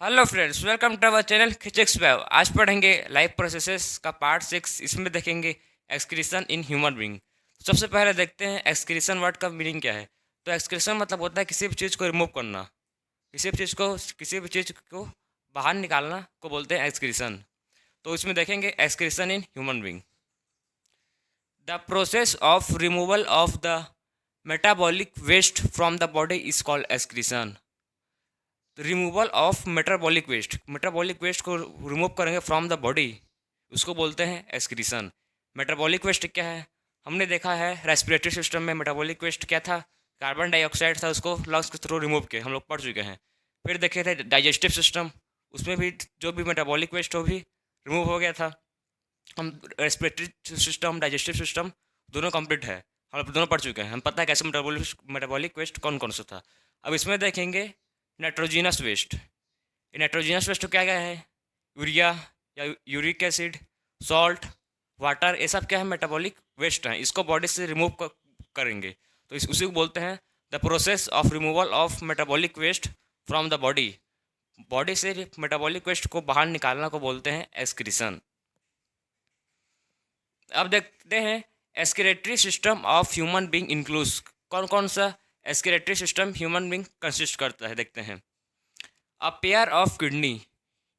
Hello friends, welcome to our channel खिचिक्स web. आज पढ़ेंगे लाइफ प्रोसेसेस का पार्ट 6। इसमें देखेंगे एक्सक्रीशन इन ह्यूमन बीइंग। सबसे पहले देखते हैं एक्सक्रीशन वर्ड का मीनिंग क्या है। तो एक्सक्रीशन मतलब होता है किसी भी चीज़ को रिमूव करना, किसी भी चीज़ को बाहर निकालना को बोलते हैं एक्सक्रीशन। तो इसमें देखेंगे excretion in human being. The process of removal of the metabolic waste from the body is called excretion. Removal of metabolic waste को रिमूव करेंगे फ्रॉम द बॉडी, उसको बोलते हैं एक्सक्रीशन। मेटाबॉलिक वेस्ट क्या है? हमने देखा है रेस्पिरेटरी सिस्टम में मेटाबॉलिक वेस्ट क्या था, कार्बन डाइऑक्साइड था, उसको लंग्स के थ्रू रिमूव किए, हम लोग पढ़ चुके हैं। फिर देखे थे डाइजेस्टिव सिस्टम, उसमें भी जो भी मेटाबॉलिक वेस्ट हो भी रिमूव हो गया था। हम रेस्पिरेटरी सिस्टम, डाइजेस्टिव सिस्टम दोनों कंप्लीट है, हम लोग दोनों पढ़ चुके हैं, हम पता है कैसे मेटाबॉलिक वेस्ट कौन कौन सा था। अब इसमें देखेंगे नाइट्रोजिनस वेस्ट। ये नाइट्रोजिनस वेस्ट क्या क्या है? यूरिया या यूरिक एसिड, सॉल्ट, वाटर, ये सब क्या है? मेटाबॉलिक वेस्ट हैं। इसको बॉडी से रिमूव करेंगे तो उसी को बोलते हैं the process of removal of metabolic waste from the body. Body से मेटाबॉलिक वेस्ट को बाहर निकालना को बोलते हैं एक्सक्रीशन। अब देखते हैं excretory system of human being includes कौन कौन सा excretory system human being consist करता है। देखते हैं। A pair of kidney,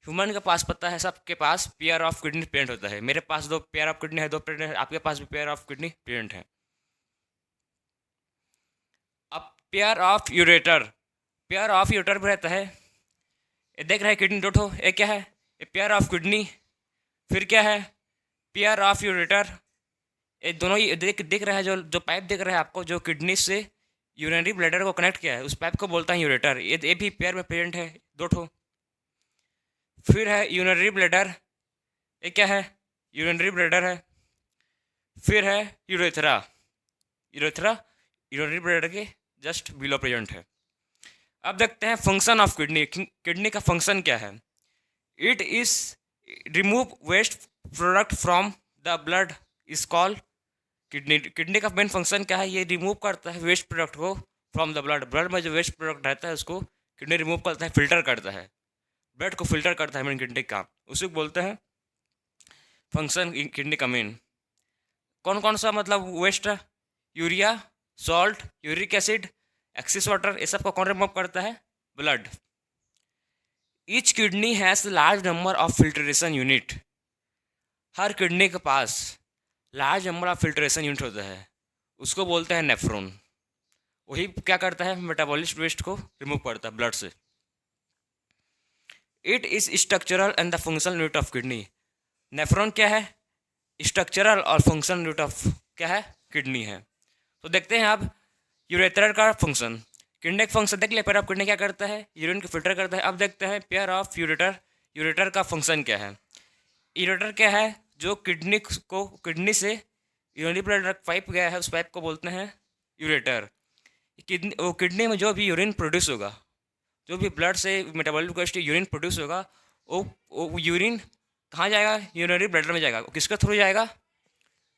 human के पास पता है सबके पास पेयर ऑफ किडनी प्रेजेंट होता है। मेरे पास दो पेयर ऑफ किडनी है, दो प्रेजेंट है, आपके पास भी पेयर ऑफ किडनी प्रेजेंट है। अब pair of ureter, pair of ureter भी रहता है। ये देख रहे हैं किडनी दो, ये क्या है? ये पेयर ऑफ किडनी। फिर क्या है? Pair of ureter. ये दोनों ही दिख रहा है, जो जो पाइप दिख रहा है आपको, जो किडनी से यूरिनरी ब्लैडर को कनेक्ट किया है, उस पाइप को बोलता है यूरेटर। ये भी पेयर में प्रेजेंट है, दो ठो। फिर है यूरिनरी ब्लैडर, ये क्या है? यूरिनरी ब्लैडर है। फिर है यूरेथ्रा, यूरेथ्रा यूरिनरी ब्लैडर के जस्ट बिलो प्रेजेंट है। अब देखते हैं फंक्शन ऑफ किडनी। किडनी का फंक्शन क्या है? It is remove waste product from the blood is called kidney. Kidney का मेन फंक्शन क्या है? ये रिमूव करता है वेस्ट प्रोडक्ट को फ्रॉम द ब्लड। ब्लड में जो वेस्ट प्रोडक्ट रहता है उसको किडनी रिमूव करता है, फिल्टर करता है, ब्लड को फिल्टर करता है मेन किडनी का, उसी को बोलते हैं फंक्शन किडनी का मेन। कौन कौन सा मतलब waste? Urea, salt, uric acid, excess water, ये सब को कौन रिमूव करता है? Blood. Each kidney has large number of filtration unit. हर किडनी के पास large number of filtration unit होता है, उसको बोलते हैं नेफ्रॉन। वही क्या करता है? मेटाबॉलिक वेस्ट को रिमूव करता है ब्लड से। It is structural and the functional unit of kidney. Nephron क्या है? स्ट्रक्चरल और फंक्शनल यूनिट ऑफ क्या है? किडनी है। तो देखते हैं अब यूरेथ्रा का फंक्शन। किडनी का फंक्शन देख लिया, पेयर ऑफ किडनी क्या करता है? यूरिन को फिल्टर करता है। अब देखते हैं पेयर ऑफ यूरेटर, यूरेटर का फंक्शन क्या है? यूरेटर क्या है? जो किडनी से यूरिनरी ब्लड पाइप गया है, उस पाइप को बोलते हैं यूरेटर। किडनी में जो भी यूरिन प्रोड्यूस होगा, जो भी ब्लड से मेटाबॉलिक वेस्ट यूरिन प्रोड्यूस होगा, वो यूरिन कहाँ जाएगा? यूरिनरी ब्लडर में जाएगा। किसके थ्रू जाएगा?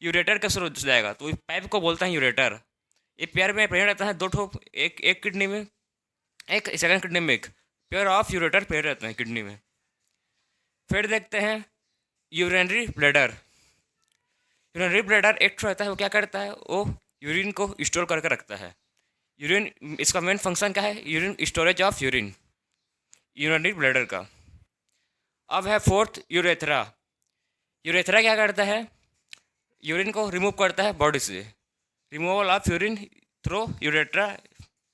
यूरेटर के थ्रू जाएगा, तो इस पाइप को बोलते हैं यूरेटर। ये पेयर में प्रेजेंट रहता है दो ठो, एक एक किडनी में, एक सेकंड किडनी में। एक पेयर ऑफ यूरेटर पेयर रहते हैं किडनी में। फिर देखते हैं यूरिनरी ब्लैडर। यूरिनरी ब्लैडर एक रहता है, वो क्या करता है? वो यूरिन को स्टोर करके रखता है। यूरिन, इसका मेन फंक्शन क्या है? Urine storage of urine, urinary bladder का। अब है फोर्थ यूरेथ्रा। यूरेथ्रा क्या करता है? यूरिन को रिमूव करता है बॉडी से। Removal of urine through urethra,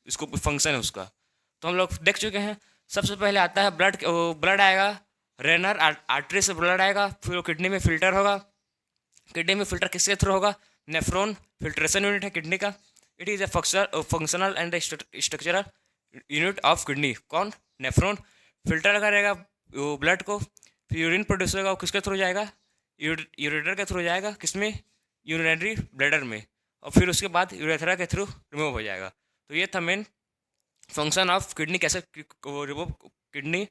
इसको फंक्शन है उसका। तो हम लोग देख चुके हैं। सबसे पहले आता है ब्लड, ब्लड आएगा रेनर आर्टरी से ब्लड आएगा, फिर वो किडनी में फिल्टर होगा। किडनी में फिल्टर किसके थ्रू होगा? नेफ्रॉन फिल्ट्रेशन यूनिट है किडनी का। It is a functional and structural unit of kidney. कौन? नेफ्रॉन फिल्टर करेगा वो ब्लड को, फिर यूरिन प्रोड्यूस होगा, वो किसके थ्रू जाएगा? यूरेटर के थ्रू जाएगा, किसमें? यूरिनरी ब्लैडर में, और फिर उसके बाद यूरेथ्रा के थ्रू रिमूव हो जाएगा। तो ये था मेन फंक्शन ऑफ किडनी, कैसे रिमूव किडनी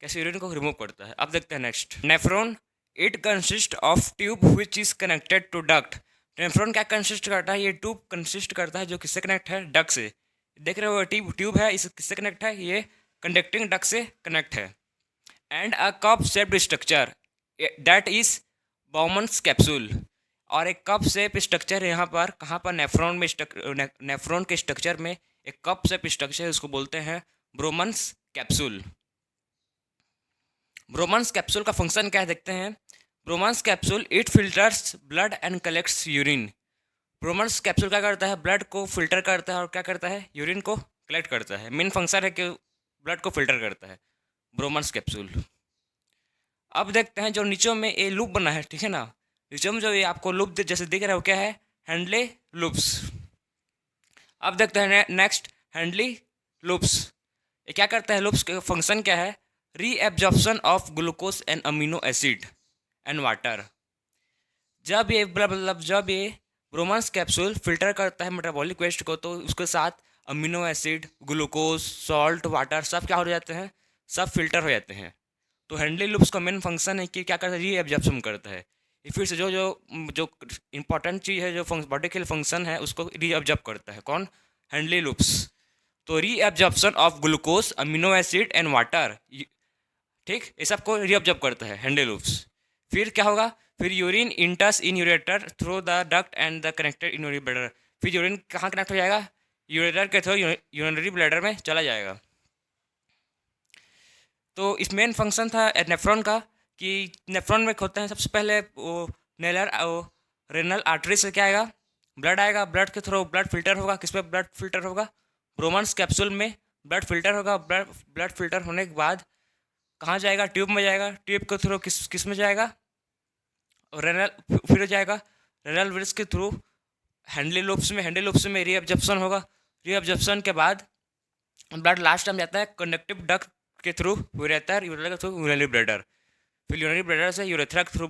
कैसे यूरिन को रिमूव करता है। अब देखते हैं next nephron. It consist of tube which is connected to duct. Nephron क्या कंसिस्ट करता है? ये ट्यूब कंसिस्ट करता है जो किससे कनेक्ट है? डक्ट से। देख रहे हो ट्यूब है, इस किससे कनेक्ट है? ये कंडक्टिंग डक्ट से कनेक्ट है। And a cup shaped structure that is Bowman's capsule. और एक कप शेप स्ट्रक्चर यहाँ पर कहाँ पर नेफ्रॉन में नेफ्रॉन के स्ट्रक्चर में एक कप शेप स्ट्रक्चर है, उसको बोलते हैं ब्रोमन्स कैप्सूल। ब्रोमन्स कैप्सूल का फंक्शन क्या है देखते हैं। Bowman's capsule it filters blood and collects urine. Bowman's capsule क्या करता है, ब्लड को फिल्टर करता है और क्या करता है, यूरिन को कलेक्ट करता है। मेन फंक्शन है कि ब्लड को फिल्टर करता है ब्रोमन्स कैप्सूल। अब देखते हैं जो नीचे में ये लूप बना है, ठीक है ना, नीचे में जो ये आपको लूप जैसे दिख रहा है वो क्या है, हैंडले लूप्स। अब देखते हैं नेक्स्ट हैंडली लूप्स। ये क्या करता है, लूप्स का फंक्शन क्या है, reabsorption of glucose and amino acid and water. जब ये ब्रोमन्स कैप्सूल फिल्टर करता है मेटाबॉलिक वेस्ट को, तो उसके साथ amino acid, glucose, salt, water सब क्या हो जाते हैं, सब फिल्टर हो जाते हैं। तो हैंडली लूप्स का मेन फंक्शन है कि क्या करता है, रीएब्जॉर्प्शन करता है। ये फिर से जो जो जो इंपॉर्टेंट चीज़ है, जो बॉडी के फंक्शन है, उसको रीअब्जॉर्ब करता है। कौन, हैंडली लूप्स। तो reabsorption of glucose, amino acid and water, ठीक, ये सब को रीअब्जॉर्ब करता है हैंडली लूप्स। फिर क्या होगा, फिर urine इंटर्स in ureter through the duct and the connected urinary bladder. फिर यूरिन कहाँ कनेक्ट हो जाएगा, यूरेटर के थ्रू यूरिनरी ब्लैडर में चला जाएगा। तो इस मेन फंक्शन था नेफ्रॉन का कि नेफ्रॉन में होता है सबसे पहले वो रेनल आर्टरी से क्या आएगा, ब्लड आएगा, ब्लड के थ्रू ब्लड फिल्टर होगा। किस पे ब्लड फिल्टर होगा, ब्रोमन्स कैप्सूल में ब्लड फिल्टर होगा। ब्लड फिल्टर होने के बाद कहाँ जाएगा, ट्यूब में जाएगा। ट्यूब के थ्रू किस में जाएगा, रेनल, फिर जाएगा रेनल वेल्स के थ्रू हैंडली लूप्स में। हैंडली लूप्स में रीअब्जॉर्प्शन होगा। रीअब्जॉर्प्शन के बाद ब्लड लास्ट टाइम जाता है कनेक्टिव डक्ट के थ्रू यूरेटर, यूरेटर के थ्रू यूरिनरी ब्लैडर, फिर यूरिनरी ब्लैडर से यूरेथ्रा के थ्रू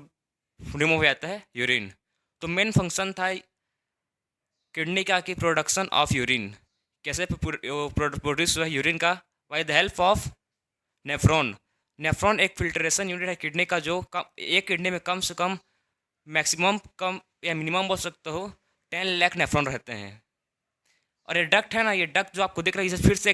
रिमूव हो जाता है यूरिन। तो मेन फंक्शन था किडनी का कि प्रोडक्शन ऑफ यूरिन, कैसे प्रोड्यूस हुआ यूरिन का, by the help of nephron. Nephron एक फिल्ट्रेशन यूनिट है किडनी का, जो एक किडनी में कम से कम, मैक्सिमम कम या मिनिमम बोल सकते हो 10 लाख नेफ्रॉन रहते हैं। और ये डक्ट है ना, ये डक्ट जो आपको दिख रहा है, इसे फिर से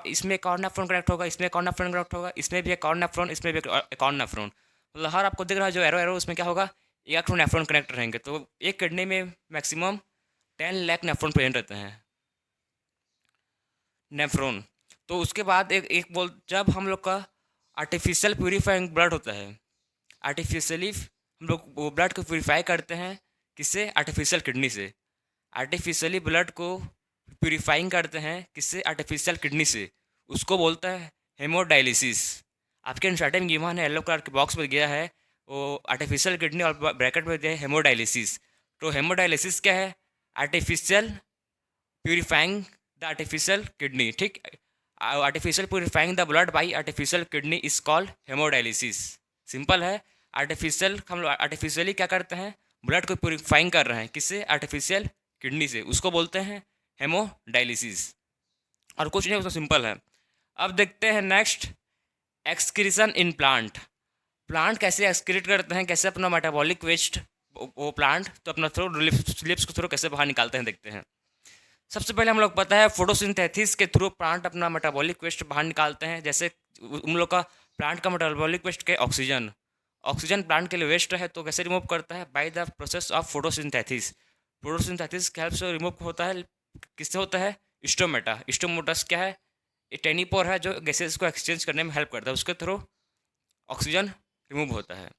इसमें एक और नेफ्रॉन कनेक्ट होगा, इसमें एक और नेफ्रॉन कनेक्ट होगा, इसमें भी एक और नेफ्रॉन, इसमें भी एक और नेफ्रॉन। मतलब हर आपको दिख रहा है जो एरो एरो, उसमें क्या होगा, एक नेफ्रॉन कनेक्ट रहेंगे। तो एक किडनी में मैक्सिमम 10 लाख नेफ्रॉन प्रेजेंट रहते हैं, नेफ्रॉन। तो उसके बाद जब हम लोग का आर्टिफिशियल प्यूरीफाइंग ब्लड होता है, आर्टिफिशियली हम लोग वो ब्लड को प्यूरीफाई करते हैं, किससे, आर्टिफिशियल किडनी से। आर्टिफिशियली ब्लड को प्यूरीफाइंग करते हैं, किससे, आर्टिफिशियल किडनी से। उसको बोलता है हेमोडायलिसिस। आपके एनसीईआरटी में गिवन है, येलो कलर के बॉक्स में गया है वो आर्टिफिशियल किडनी और ब्रैकेट में दिया है हेमोडायलिसिस। तो हेमोडायलिसिस क्या है, artificial purifying the artificial kidney, ठीक। Artificial purifying the blood by artificial kidney is called haemodialysis. Simple है, हम लोग आर्टिफिशियली क्या करते हैं, ब्लड को प्यूरीफाइंग कर रहे हैं, किससे, आर्टिफिशियल किडनी से। उसको बोलते हैं हेमोडायलिसिस, और कुछ नहीं, उसको सिंपल है। अब देखते हैं next, excretion in plant. Plant कैसे एक्सक्रीट करते हैं, कैसे अपना मेटाबॉलिक वेस्ट वो प्लांट तो अपना थ्रू लिप्स के थ्रू कैसे बाहर निकालते हैं, देखते हैं। सबसे पहले हम लोग पता है फोटोसिंथेसिस के थ्रू प्लांट अपना मेटाबॉलिक वेस्ट बाहर निकालते हैं। जैसे उन लोग का प्लांट का मेटाबॉलिक वेस्ट के ऑक्सीजन प्लांट के लिए वेस्ट है, तो कैसे रिमूव करता है, by the process of photosynthesis. Photosynthesis के हेल्प से रिमूव होता है, किससे होता है, स्टोमेटा। स्टोमोटस क्या है, टेनिपोर है जो गैसेस को एक्सचेंज करने में हेल्प करता है, उसके थ्रू ऑक्सीजन रिमूव होता है।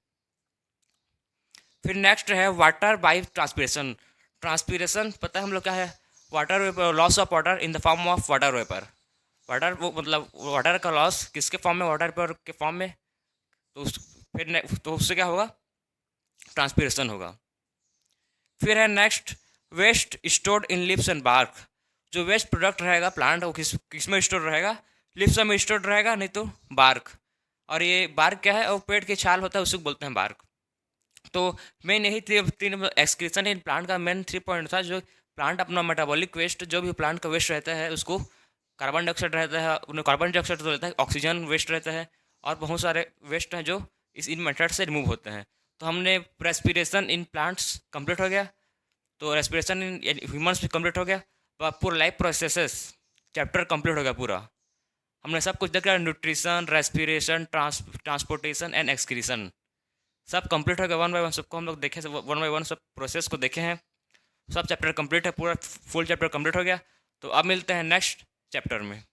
फिर नेक्स्ट है वाटर बाय ट्रांसपिरेशन। ट्रांसपिरेशन पता है हम लोग क्या है, water vapour, loss of water in the form of water vapour. Water वो मतलब वाटर का लॉस किसके फॉर्म में, वाटर वेपर के फॉर्म में। तो उससे क्या होगा, ट्रांसपिरेशन होगा। फिर है next waste stored in lips and bark. जो वेस्ट प्रोडक्ट रहेगा प्लांट, वो किस में स्टोर रहेगा, लिप्स में स्टोर रहेगा, नहीं तो बार्क। और ये बार्क क्या है, और पेड़ की छाल होता है, उसे बोलते हैं बार्क। तो मेन यही तीन एक्सक्रीशन इन प्लांट का मेन 3 पॉइंट था, जो प्लांट अपना मेटाबॉलिक वेस्ट, जो भी प्लांट का वेस्ट रहता है उसको, कार्बन डाइऑक्साइड रहता है, उन्हें कार्बन डाइऑक्साइड तो रहता है, ऑक्सीजन वेस्ट रहता है, और बहुत सारे वेस्ट हैं जो इन मेथड से रिमूव होते हैं। तो हमने रेस्पिरेशन इन प्लांट्स कंप्लीट हो गया, तो रेस्पिरेशन इन ह्यूमन्स भी कंप्लीट हो गया, पूरा लाइफ प्रोसेसेस चैप्टर कंप्लीट हो गया पूरा। हमने सब कुछ देखा, nutrition, respiration, transportation and excretion, सब कंप्लीट हो गया वन बाय वन। सबको हम लोग देखे, वन बाय वन सब प्रोसेस को देखे हैं। सब चैप्टर कंप्लीट है, पूरा फुल चैप्टर कंप्लीट हो गया। तो अब मिलते हैं नेक्स्ट चैप्टर में।